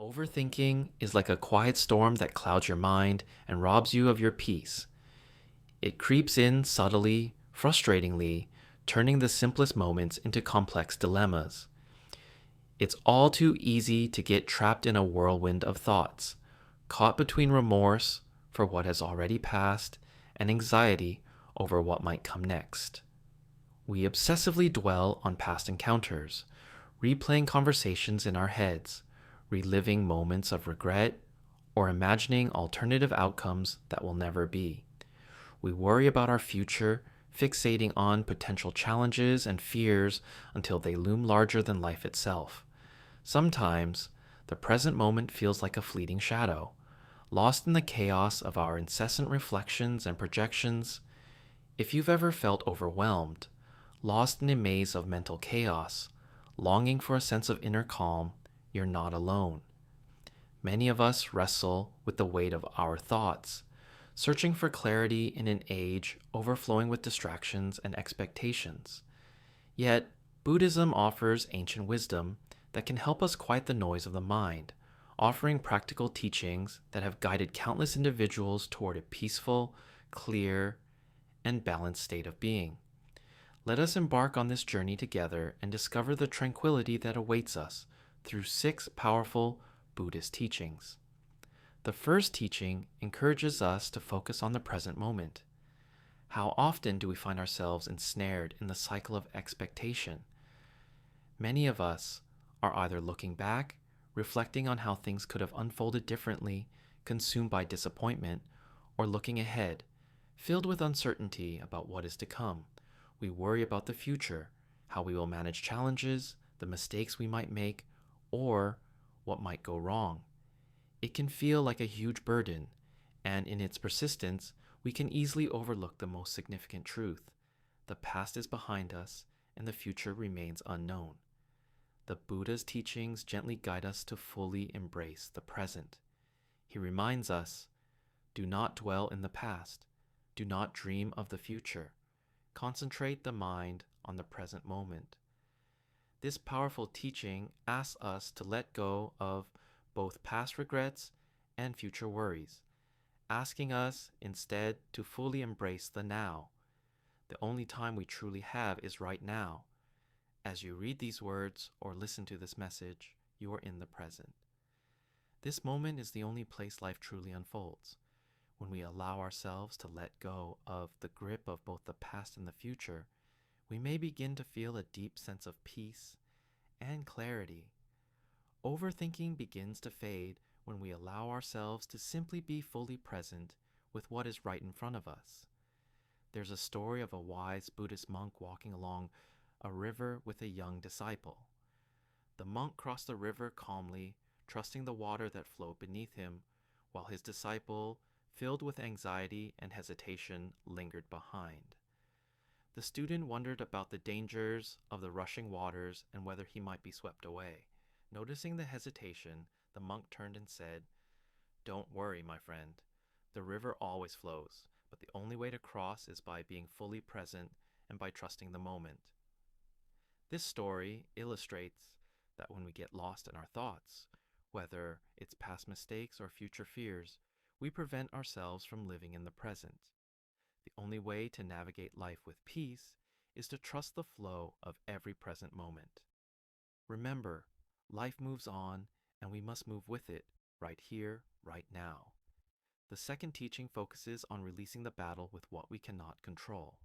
Overthinking is like a quiet storm that clouds your mind and robs you of your peace. It creeps in subtly, frustratingly, turning the simplest moments into complex dilemmas. It's all too easy to get trapped in a whirlwind of thoughts, caught between remorse for what has already passed and anxiety over what might come next. We obsessively dwell on past encounters, replaying conversations in our heads, reliving moments of regret, or imagining alternative outcomes that will never be. We worry about our future, fixating on potential challenges and fears until they loom larger than life itself. Sometimes, the present moment feels like a fleeting shadow, lost in the chaos of our incessant reflections and projections. If you've ever felt overwhelmed, lost in a maze of mental chaos, longing for a sense of inner calm, you're not alone. Many of us wrestle with the weight of our thoughts, searching for clarity in an age overflowing with distractions and expectations. Yet, Buddhism offers ancient wisdom that can help us quiet the noise of the mind, offering practical teachings that have guided countless individuals toward a peaceful, clear, and balanced state of being. Let us embark on this journey together and discover the tranquility that awaits us through 6 powerful Buddhist teachings. The first teaching encourages us to focus on the present moment. How often do we find ourselves ensnared in the cycle of expectation? Many of us are either looking back, reflecting on how things could have unfolded differently, consumed by disappointment, or looking ahead, filled with uncertainty about what is to come. We worry about the future, how we will manage challenges, the mistakes we might make, or what might go wrong. It can feel like a huge burden, and in its persistence, we can easily overlook the most significant truth. The past is behind us, and the future remains unknown. The Buddha's teachings gently guide us to fully embrace the present. He reminds us, do not dwell in the past. Do not dream of the future. Concentrate the mind on the present moment. This powerful teaching asks us to let go of both past regrets and future worries, asking us instead to fully embrace the now. The only time we truly have is right now. As you read these words or listen to this message, you are in the present. This moment is the only place life truly unfolds. When we allow ourselves to let go of the grip of both the past and the future, we may begin to feel a deep sense of peace and clarity. Overthinking begins to fade when we allow ourselves to simply be fully present with what is right in front of us. There's a story of a wise Buddhist monk walking along a river with a young disciple. The monk crossed the river calmly, trusting the water that flowed beneath him, while his disciple, filled with anxiety and hesitation, lingered behind. The student wondered about the dangers of the rushing waters and whether he might be swept away. Noticing the hesitation, the monk turned and said, "Don't worry, my friend. The river always flows, but the only way to cross is by being fully present and by trusting the moment." This story illustrates that when we get lost in our thoughts, whether it's past mistakes or future fears, we prevent ourselves from living in the present. The only way to navigate life with peace is to trust the flow of every present moment. Remember, life moves on and we must move with it right here, right now. The second teaching focuses on releasing the battle with what we cannot control.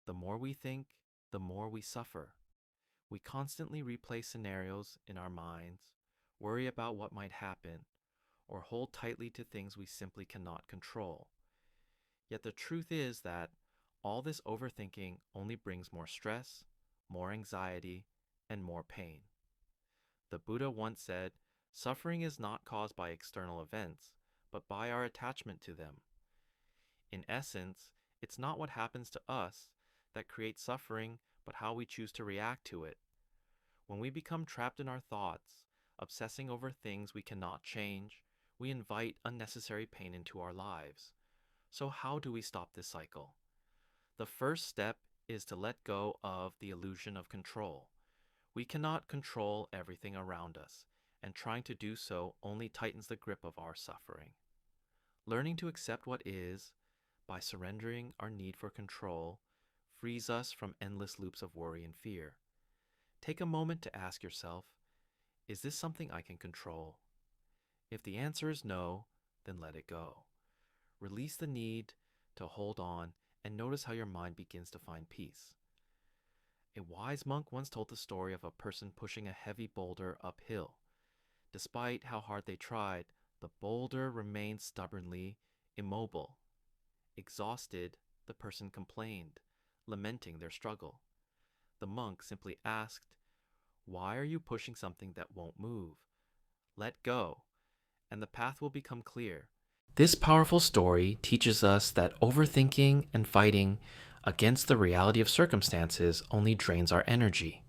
The more we think, the more we suffer. We constantly replay scenarios in our minds, worry about what might happen, or hold tightly to things we simply cannot control. Yet the truth is that all this overthinking only brings more stress, more anxiety, and more pain. The Buddha once said, "Suffering is not caused by external events, but by our attachment to them." In essence, it's not what happens to us that creates suffering, but how we choose to react to it. When we become trapped in our thoughts, obsessing over things we cannot change, we invite unnecessary pain into our lives. So how do we stop this cycle? The first step is to let go of the illusion of control. We cannot control everything around us, and trying to do so only tightens the grip of our suffering. Learning to accept what is, by surrendering our need for control, frees us from endless loops of worry and fear. Take a moment to ask yourself, is this something I can control? If the answer is no, then let it go. Release the need to hold on and notice how your mind begins to find peace. A wise monk once told the story of a person pushing a heavy boulder uphill. Despite how hard they tried, the boulder remained stubbornly immobile. Exhausted, the person complained, lamenting their struggle. The monk simply asked, "Why are you pushing something that won't move? Let go, and the path will become clear." This powerful story teaches us that overthinking and fighting against the reality of circumstances only drains our energy.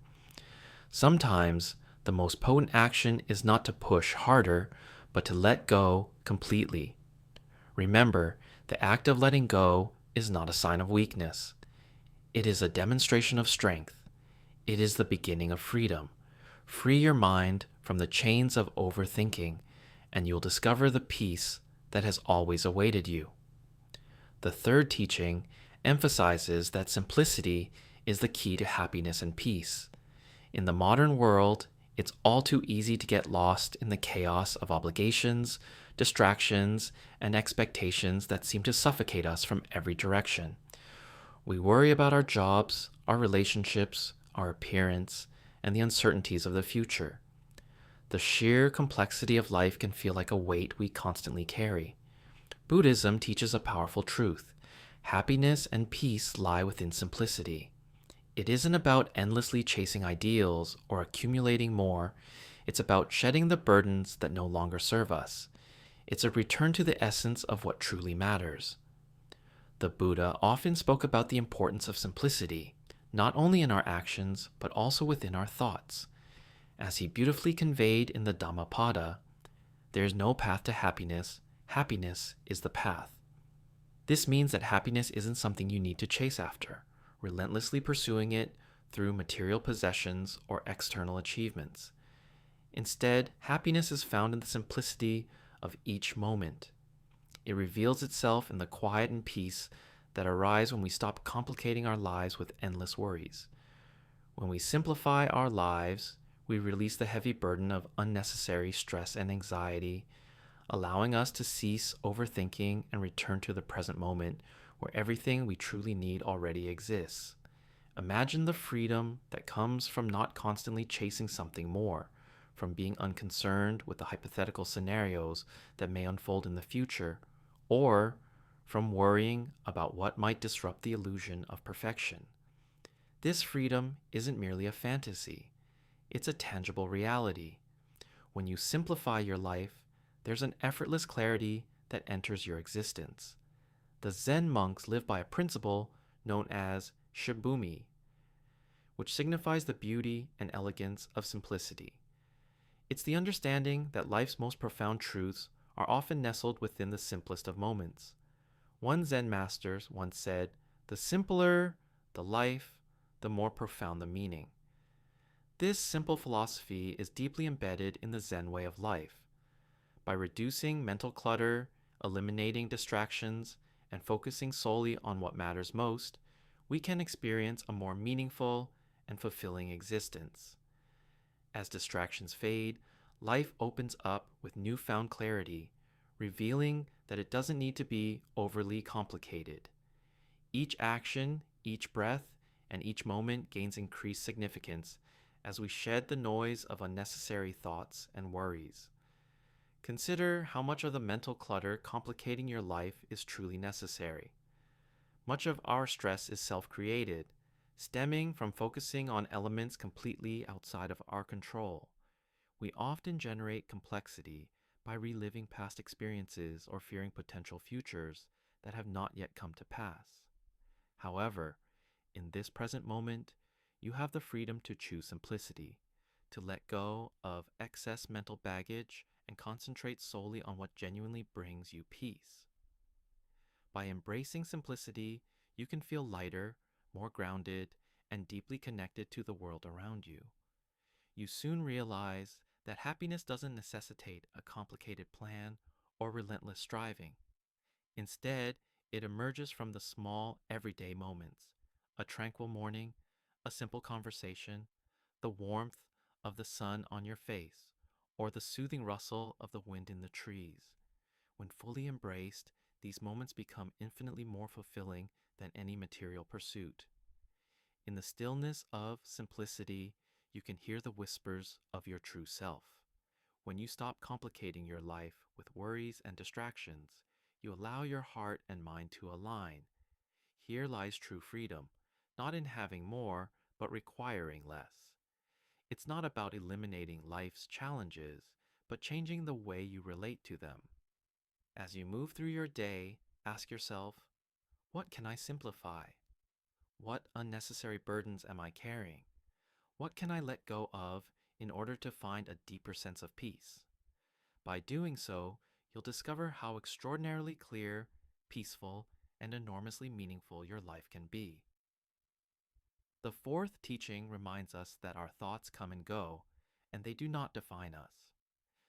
Sometimes, the most potent action is not to push harder, but to let go completely. Remember, the act of letting go is not a sign of weakness. It is a demonstration of strength. It is the beginning of freedom. Free your mind from the chains of overthinking, and you'll discover the peace that has always awaited you. The third teaching emphasizes that simplicity is the key to happiness and peace. In the modern world, it's all too easy to get lost in the chaos of obligations, distractions, and expectations that seem to suffocate us from every direction. We worry about our jobs, our relationships, our appearance, and the uncertainties of the future. The sheer complexity of life can feel like a weight we constantly carry. Buddhism teaches a powerful truth. Happiness and peace lie within simplicity. It isn't about endlessly chasing ideals or accumulating more. It's about shedding the burdens that no longer serve us. It's a return to the essence of what truly matters. The Buddha often spoke about the importance of simplicity, not only in our actions, but also within our thoughts. As he beautifully conveyed in the Dhammapada, there is no path to happiness. Happiness is the path. This means that happiness isn't something you need to chase after, relentlessly pursuing it through material possessions or external achievements. Instead, happiness is found in the simplicity of each moment. It reveals itself in the quiet and peace that arise when we stop complicating our lives with endless worries. When we simplify our lives, we release the heavy burden of unnecessary stress and anxiety, allowing us to cease overthinking and return to the present moment where everything we truly need already exists. Imagine the freedom that comes from not constantly chasing something more, from being unconcerned with the hypothetical scenarios that may unfold in the future, or from worrying about what might disrupt the illusion of perfection. This freedom isn't merely a fantasy. It's a tangible reality. When you simplify your life, there's an effortless clarity that enters your existence. The Zen monks live by a principle known as shibumi, which signifies the beauty and elegance of simplicity. It's the understanding that life's most profound truths are often nestled within the simplest of moments. One Zen master once said, "The simpler the life, the more profound the meaning." This simple philosophy is deeply embedded in the Zen way of life. By reducing mental clutter, eliminating distractions, and focusing solely on what matters most, we can experience a more meaningful and fulfilling existence. As distractions fade, life opens up with newfound clarity, revealing that it doesn't need to be overly complicated. Each action, each breath, and each moment gains increased significance as we shed the noise of unnecessary thoughts and worries. Consider how much of the mental clutter complicating your life is truly necessary. Much of our stress is self-created, stemming from focusing on elements completely outside of our control. We often generate complexity by reliving past experiences or fearing potential futures that have not yet come to pass. However, in this present moment, you have the freedom to choose simplicity, to let go of excess mental baggage and concentrate solely on what genuinely brings you peace. By embracing simplicity, you can feel lighter, more grounded, and deeply connected to the world around you. You soon realize that happiness doesn't necessitate a complicated plan or relentless striving. Instead, it emerges from the small, everyday moments: a tranquil morning, a simple conversation, the warmth of the sun on your face, or the soothing rustle of the wind in the trees. When fully embraced, these moments become infinitely more fulfilling than any material pursuit. In the stillness of simplicity, you can hear the whispers of your true self. When you stop complicating your life with worries and distractions, you allow your heart and mind to align. Here lies true freedom, not in having more, but requiring less. It's not about eliminating life's challenges, but changing the way you relate to them. As you move through your day, ask yourself, what can I simplify? What unnecessary burdens am I carrying? What can I let go of in order to find a deeper sense of peace? By doing so, you'll discover how extraordinarily clear, peaceful, and enormously meaningful your life can be. The fourth teaching reminds us that our thoughts come and go, and they do not define us.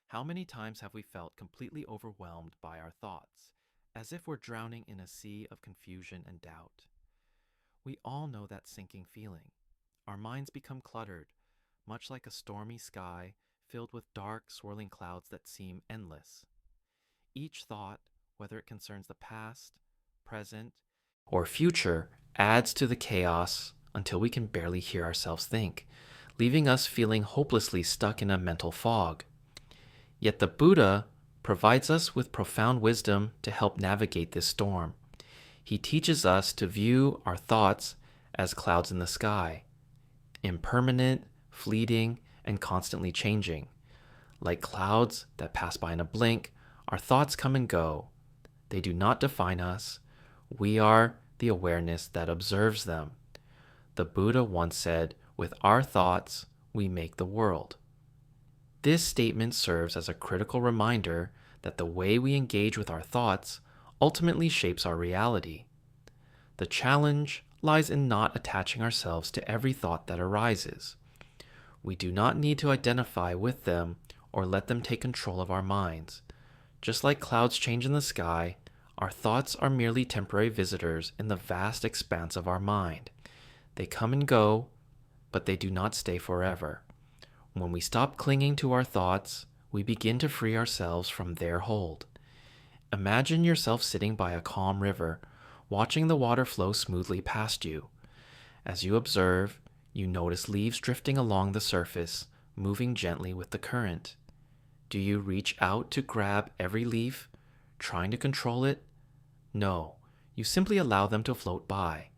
How many times have we felt completely overwhelmed by our thoughts, as if we're drowning in a sea of confusion and doubt? We all know that sinking feeling. Our minds become cluttered, much like a stormy sky filled with dark, swirling clouds that seem endless. Each thought, whether it concerns the past, present, or future, adds to the chaos until we can barely hear ourselves think, leaving us feeling hopelessly stuck in a mental fog. Yet the Buddha provides us with profound wisdom to help navigate this storm. He teaches us to view our thoughts as clouds in the sky, impermanent, fleeting, and constantly changing. Like clouds that pass by in a blink, our thoughts come and go. They do not define us. We are the awareness that observes them. The Buddha once said, "With our thoughts, we make the world." This statement serves as a critical reminder that the way we engage with our thoughts ultimately shapes our reality. The challenge lies in not attaching ourselves to every thought that arises. We do not need to identify with them or let them take control of our minds. Just like clouds change in the sky, our thoughts are merely temporary visitors in the vast expanse of our mind. They come and go, but they do not stay forever. When we stop clinging to our thoughts, we begin to free ourselves from their hold. Imagine yourself sitting by a calm river, watching the water flow smoothly past you. As you observe, you notice leaves drifting along the surface, moving gently with the current. Do you reach out to grab every leaf, trying to control it? No, you simply allow them to float by,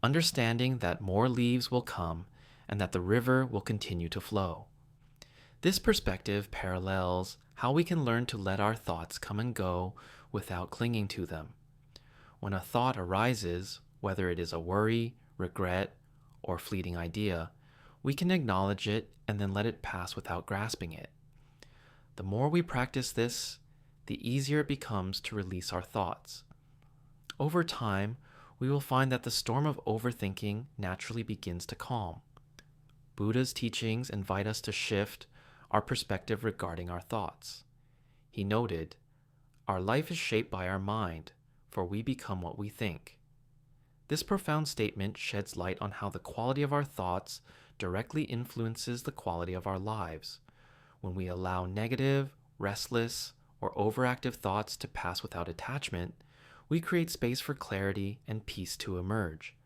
understanding that more leaves will come and that the river will continue to flow. This perspective parallels how we can learn to let our thoughts come and go without clinging to them. When a thought arises, whether it is a worry, regret, or fleeting idea, we can acknowledge it and then let it pass without grasping it. The more we practice this, the easier it becomes to release our thoughts. Over time, we will find that the storm of overthinking naturally begins to calm. Buddha's teachings invite us to shift our perspective regarding our thoughts. He noted, "Our life is shaped by our mind, for we become what we think." This profound statement sheds light on how the quality of our thoughts directly influences the quality of our lives. When we allow negative, restless, or overactive thoughts to pass without attachment, we create space for clarity and peace to emerge.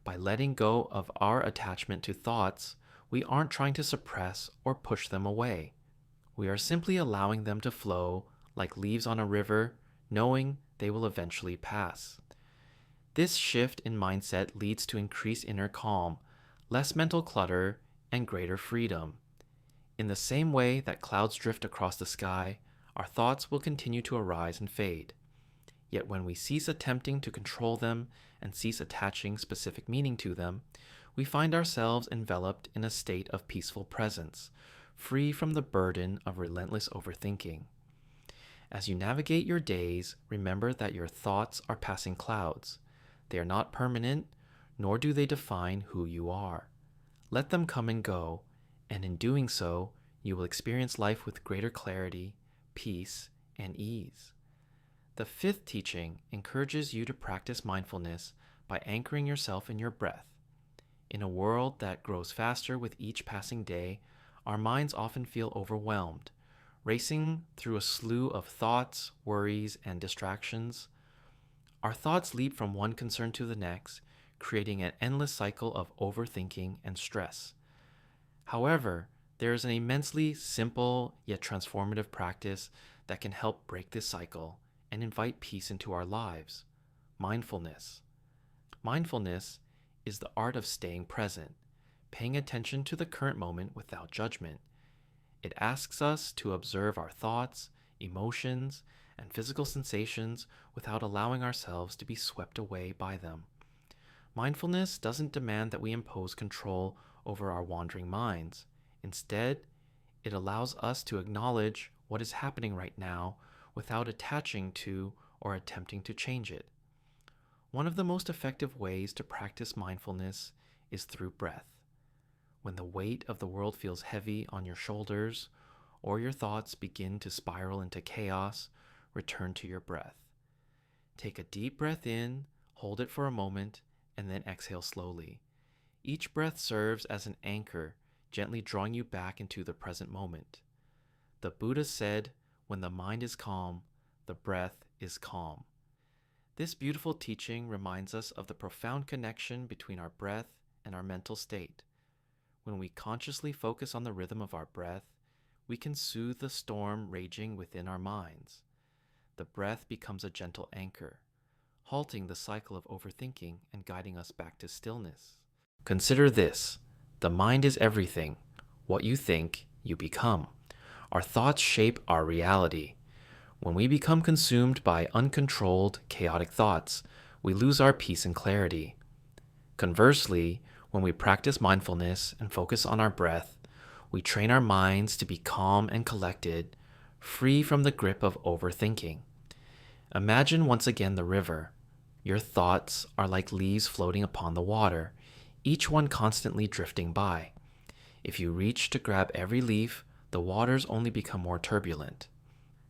By letting go of our attachment to thoughts, we aren't trying to suppress or push them away. We are simply allowing them to flow like leaves on a river, knowing they will eventually pass. This shift in mindset leads to increased inner calm, less mental clutter, and greater freedom. In the same way that clouds drift across the sky, our thoughts will continue to arise and fade. Yet when we cease attempting to control them and cease attaching specific meaning to them, we find ourselves enveloped in a state of peaceful presence, free from the burden of relentless overthinking. As you navigate your days, remember that your thoughts are passing clouds. They are not permanent, nor do they define who you are. Let them come and go, and in doing so, You will experience life with greater clarity, peace, and ease. The fifth teaching encourages you to practice mindfulness by anchoring yourself in your breath. In a world that grows faster with each passing day, our minds often feel overwhelmed, racing through a slew of thoughts, worries, and distractions. Our thoughts leap from one concern to the next, creating an endless cycle of overthinking and stress. However, there is an immensely simple yet transformative practice that can help break this cycle and invite peace into our lives: mindfulness. Mindfulness is the art of staying present, paying attention to the current moment without judgment. It asks us to observe our thoughts, emotions, and physical sensations without allowing ourselves to be swept away by them. Mindfulness doesn't demand that we impose control over our wandering minds. Instead, it allows us to acknowledge what is happening right now without attaching to or attempting to change it. One of the most effective ways to practice mindfulness is through breath. When the weight of the world feels heavy on your shoulders, or your thoughts begin to spiral into chaos, return to your breath. Take a deep breath in, hold it for a moment, and then exhale slowly. Each breath serves as an anchor, gently drawing you back into the present moment. The Buddha said, "When the mind is calm, the breath is calm." This beautiful teaching reminds us of the profound connection between our breath and our mental state. When we consciously focus on the rhythm of our breath, we can soothe the storm raging within our minds. The breath becomes a gentle anchor, halting the cycle of overthinking and guiding us back to stillness. Consider this: the mind is everything. What you think, you become. Our thoughts shape our reality. When we become consumed by uncontrolled, chaotic thoughts, we lose our peace and clarity. Conversely, when we practice mindfulness and focus on our breath, we train our minds to be calm and collected, free from the grip of overthinking. Imagine once again the river. Your thoughts are like leaves floating upon the water, each one constantly drifting by. If you reach to grab every leaf, the waters only become more turbulent.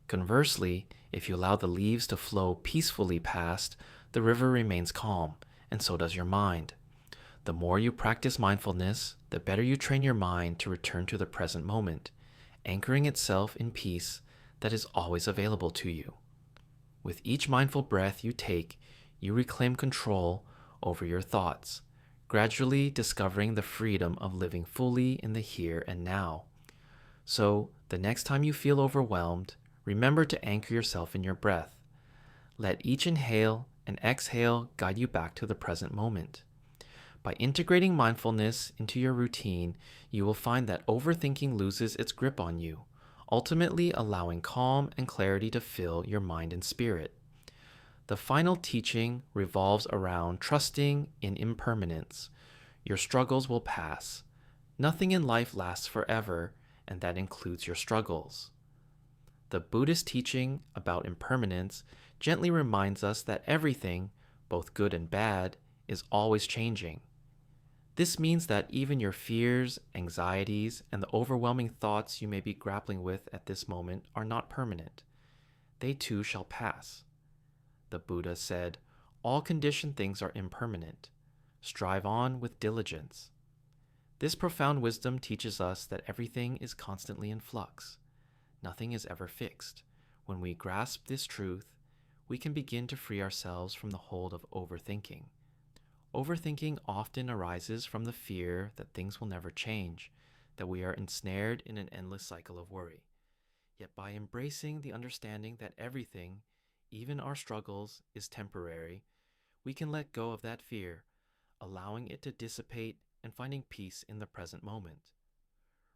Conversely, if you allow the leaves to flow peacefully past, the river remains calm, and so does your mind. The more you practice mindfulness, the better you train your mind to return to the present moment, anchoring itself in peace that is always available to you. With each mindful breath you take, you reclaim control over your thoughts, gradually discovering the freedom of living fully in the here and now. So, the next time you feel overwhelmed, remember to anchor yourself in your breath. Let each inhale and exhale guide you back to the present moment. By integrating mindfulness into your routine, you will find that overthinking loses its grip on you, ultimately allowing calm and clarity to fill your mind and spirit. The final teaching revolves around trusting in impermanence. Your struggles will pass. Nothing in life lasts forever, and that includes your struggles. The Buddhist teaching about impermanence gently reminds us that everything, both good and bad, is always changing. This means that even your fears, anxieties, and the overwhelming thoughts you may be grappling with at this moment are not permanent. They too shall pass. The Buddha said, "All conditioned things are impermanent. Strive on with diligence." This profound wisdom teaches us that everything is constantly in flux. Nothing is ever fixed. When we grasp this truth, we can begin to free ourselves from the hold of overthinking. Overthinking often arises from the fear that things will never change, that we are ensnared in an endless cycle of worry. Yet by embracing the understanding that everything, even our struggles, is temporary, we can let go of that fear, allowing it to dissipate and finding peace in the present moment.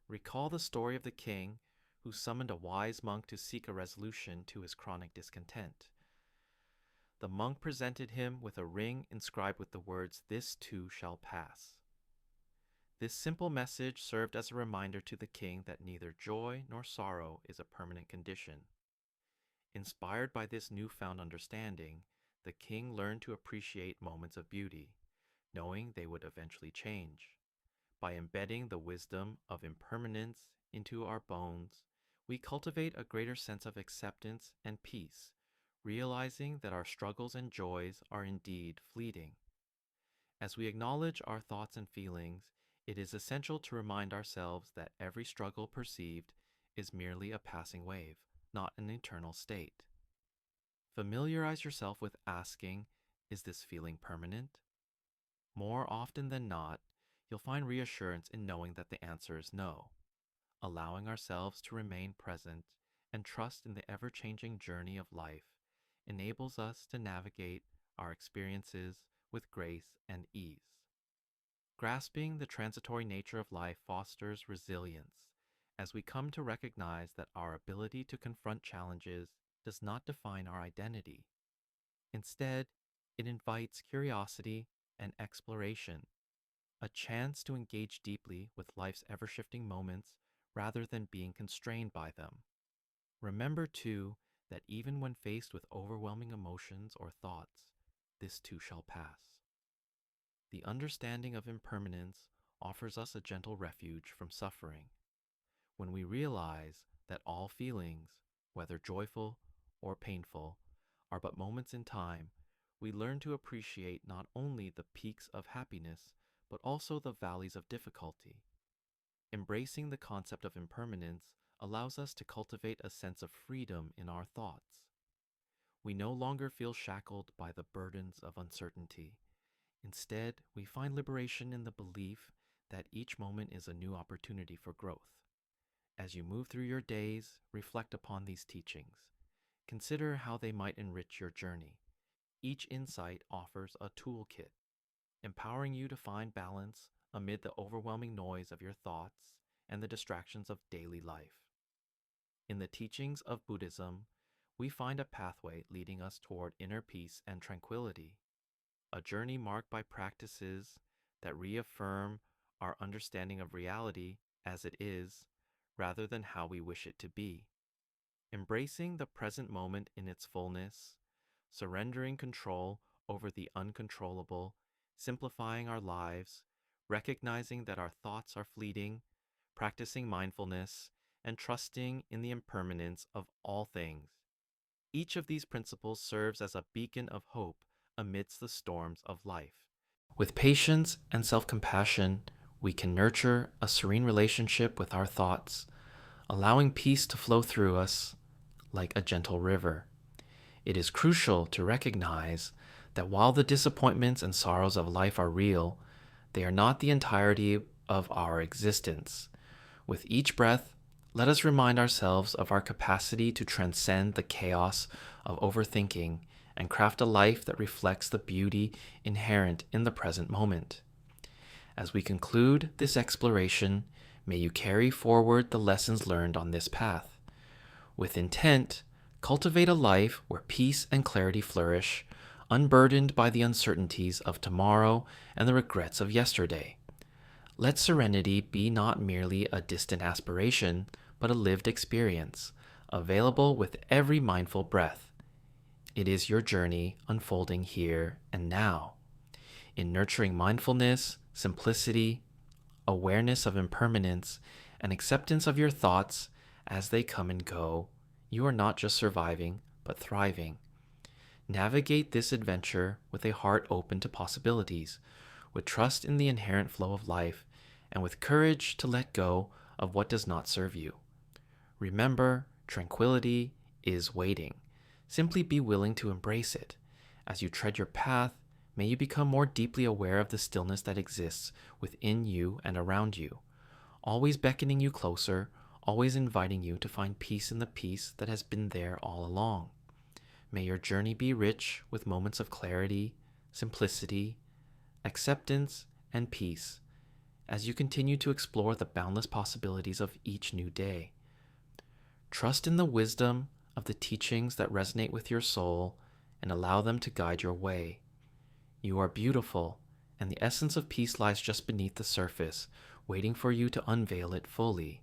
Recall the story of the king who summoned a wise monk to seek a resolution to his chronic discontent. The monk presented him with a ring inscribed with the words, "This too shall pass." This simple message served as a reminder to the king that neither joy nor sorrow is a permanent condition. Inspired by this newfound understanding, the king learned to appreciate moments of beauty, knowing they would eventually change. By embedding the wisdom of impermanence into our bones, we cultivate a greater sense of acceptance and peace, realizing that our struggles and joys are indeed fleeting. As we acknowledge our thoughts and feelings, it is essential to remind ourselves that every struggle perceived is merely a passing wave, not an eternal state. Familiarize yourself with asking, is this feeling permanent? More often than not, you'll find reassurance in knowing that the answer is no. Allowing ourselves to remain present and trust in the ever-changing journey of life enables us to navigate our experiences with grace and ease. Grasping the transitory nature of life fosters resilience as we come to recognize that our ability to confront challenges does not define our identity. Instead, it invites curiosity and exploration, a chance to engage deeply with life's ever-shifting moments rather than being constrained by them. Remember, too, that even when faced with overwhelming emotions or thoughts, this too shall pass. The understanding of impermanence offers us a gentle refuge from suffering. When we realize that all feelings, whether joyful or painful, are but moments in time, we learn to appreciate not only the peaks of happiness, but also the valleys of difficulty. Embracing the concept of impermanence allows us to cultivate a sense of freedom in our thoughts. We no longer feel shackled by the burdens of uncertainty. Instead, we find liberation in the belief that each moment is a new opportunity for growth. As you move through your days, reflect upon these teachings. Consider how they might enrich your journey. Each insight offers a toolkit, empowering you to find balance amid the overwhelming noise of your thoughts and the distractions of daily life. In the teachings of Buddhism, we find a pathway leading us toward inner peace and tranquility, a journey marked by practices that reaffirm our understanding of reality as it is, rather than how we wish it to be. Embracing the present moment in its fullness, surrendering control over the uncontrollable, simplifying our lives, recognizing that our thoughts are fleeting, practicing mindfulness, and trusting in the impermanence of all things. Each of these principles serves as a beacon of hope amidst the storms of life. With patience and self-compassion, we can nurture a serene relationship with our thoughts, allowing peace to flow through us like a gentle river. It is crucial to recognize that while the disappointments and sorrows of life are real, they are not the entirety of our existence. With each breath, let us remind ourselves of our capacity to transcend the chaos of overthinking and craft a life that reflects the beauty inherent in the present moment. As we conclude this exploration, may you carry forward the lessons learned on this path. With intent, cultivate a life where peace and clarity flourish, unburdened by the uncertainties of tomorrow and the regrets of yesterday. Let serenity be not merely a distant aspiration, but a lived experience, available with every mindful breath. It is your journey unfolding here and now. In nurturing mindfulness, simplicity, awareness of impermanence, and acceptance of your thoughts as they come and go, you are not just surviving, but thriving. Navigate this adventure with a heart open to possibilities, with trust in the inherent flow of life, and with courage to let go of what does not serve you. Remember, tranquility is waiting. Simply be willing to embrace it. As you tread your path, may you become more deeply aware of the stillness that exists within you and around you, always beckoning you closer, always inviting you to find peace in the peace that has been there all along. May your journey be rich with moments of clarity, simplicity, acceptance, and peace as you continue to explore the boundless possibilities of each new day. Trust in the wisdom of the teachings that resonate with your soul and allow them to guide your way. You are beautiful, and the essence of peace lies just beneath the surface, waiting for you to unveil it fully.